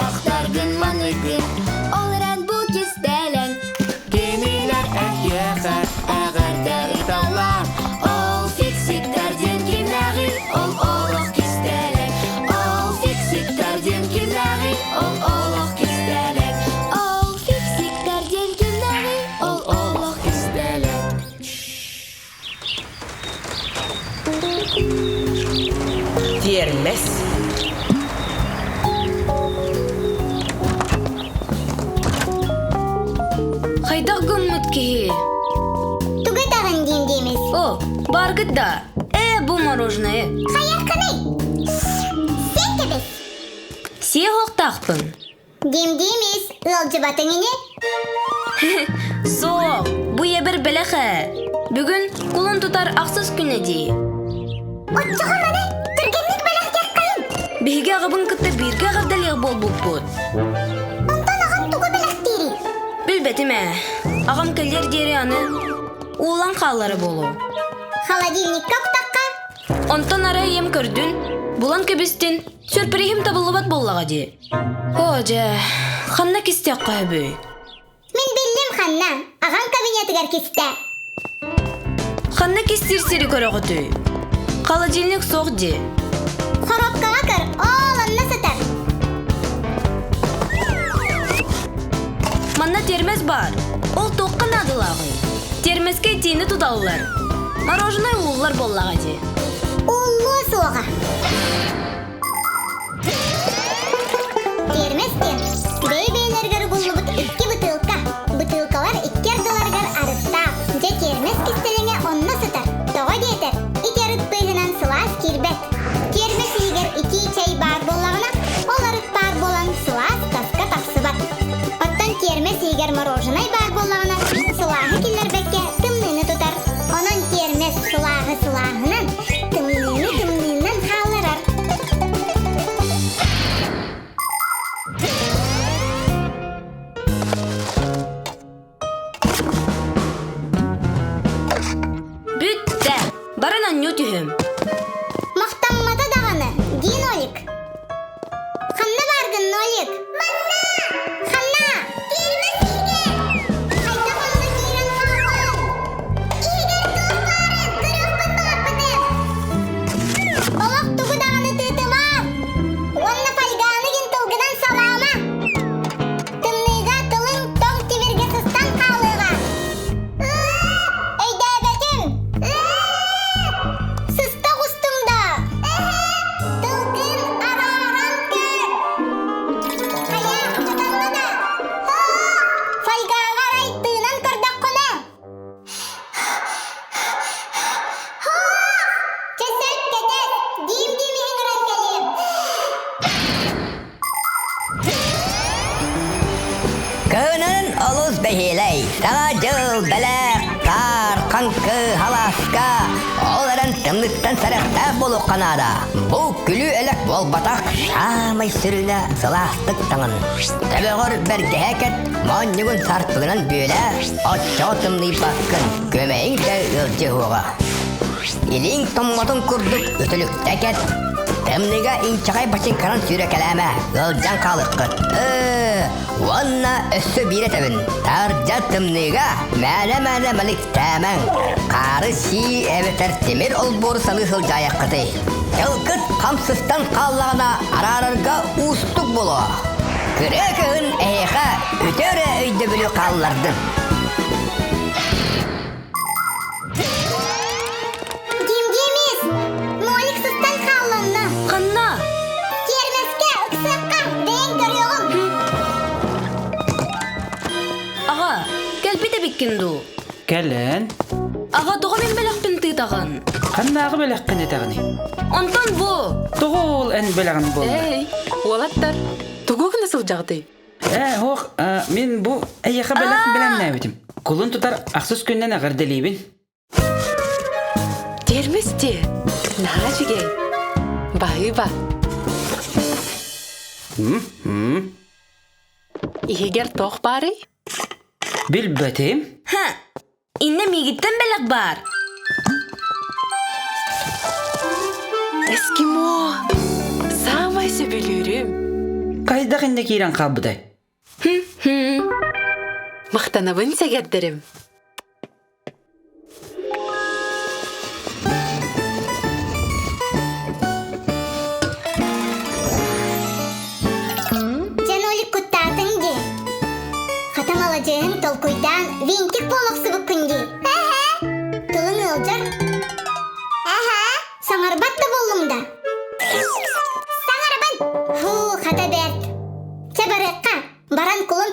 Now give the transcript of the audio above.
Ақтардың манығын Оларан бұл кестелен Кенелер әйеғі әғірді ұталар Ол фиксиктерден кенәғи Ол олық кестелен Ол фиксиктерден кенәғи Ол олық кестелен Ол фиксиктерден кенәғи Ол олық кестелен Термес. Хайдақ гүмміт кеге. Тугы тағын дейміз. О, баргыт да. Бұл мороженое. Қаяқ қанай? Сен кебіз. Се хоқтақпын. Дейміз. Ұлжы батыңыне? Соқ, бұ ебір біліқі. Бүгін құлын тұтар ақсыз күні дей. Отчыға маны, түргенлік біліқ яққайын. Бейге ғыбын күтті бірге ғабдалег бол бұд. Онтан ағам туғы біліқ дейрі. Білбетіме, ағам кәлдер дері аны улан қалары болу. Холодильник қақтаққа. Онтан ара ем көрдін, бұлан көбістін сөрпірейім табылыбат боллаға де. О, жа, қанна кестек қай бөй. Мен білдім қанна, ағам кабинетігер кесті. Қанна кестерсері көрі ғыты. Холодильник соқ де. Коробкаға кір, оланна сатар. Манна термес бар. Ол тоққан адылағы. Термеске тені тұталылар. Мороженое уыллар боллаға де. Уллу суға. Терместен бей-бейлергер бұллыбыт 2 бутылка. Бутылкалар 2 долларгар арытта. Же термес кестеліңе онна сатар. Тоға детер. Итеріп бөйінен сылас кирбет. Термес егер 2 чай бар боллағына, оларыт бар болан сылас таска тақсы бар. Оттан термес егер мороженое бар боллағына, сылағы келер бәкке тымныны тұтар. Онан термес сылағынан тымныны қалырар. Бүтті. Барынан не түйім. Мақтанмада дағаны, дейін олик. Қанна барғын, олик? Манна! Қанна! Термес егер! Қайта қонына кейрен қағын! Егер тұлқарын, тұрықпын бағыппыдым! Олық тұғы дағаны тұтымар! Онна фальганы ген тұлғынан салама! Тымныға тұлың тоң тіверге сұстан қалыға! Өйді бәтім! Сыста құстымда! Тылғын араран көр! Қая құтанмада! Фальгаға райттығынан көрдік құны! Кесіп кетес! Дим-дим еңірен келем! Көнін олыз бәйелей, саға жыл бәләк, қар, қанқы, халасқа, оларын тымлықтан сарақта болу қанада. Бұл күлі әлік бол батақ, шамай сүрілі сыластық таңын. Тәбіғыр бәрге әкет, моннығын сартылынан бөлі, отчо тымлый баққын, көмейін тәу үлчі хуға. Илин томмотун курдук өтөлүк тәкет. Тымныга инчагай башын каран сүйрекеләмә, ылжан қалыққыт. Онна өссө биретебін. Таржа тымныга мәлі мәлік тәмәң. Қары си әветер темір ол боры салы сыл жаяққыты. Жылқыт қамсыстан қаллағына арарарға ұстық болу. Күрекігін әйеға өтөрі өйді білі қаллардың. Дим-демес! Молик сұстан қалынна! Қанна. Термеске ұқсаққа дейін көріғым! Аға, кәлпеті беккенду. Кәлін, Аға, доға мен бәләқпен тыйтағын. қаннағы бәләққін етағыны? Онтан бұ. Тұғыл ән бәләғын болды. Эй, олаттар, тугук насыл жагды? Хоқ, мен бұл әйеқа бәләқін бәләмін әбетім. Құлын тұтар ақсыз күннен ағырделейбін. Терместе, нажиге, байыба. Егер тоқ бары? Білбәтім? Ха, инне мегиттен бәләқ бар. Эскимо, самай сөбілерім. Кайда кинде кирен кабыдай. Мақтанабын сәгердерім. Жанолик куттатын ге. Хатам алажығын толкуйдан винтик болмақсы бүкін ге. Тылын ылжыр. Саңарбат да болым да. Саңарбын. Хата бәрт. Чабарыққа баран кулын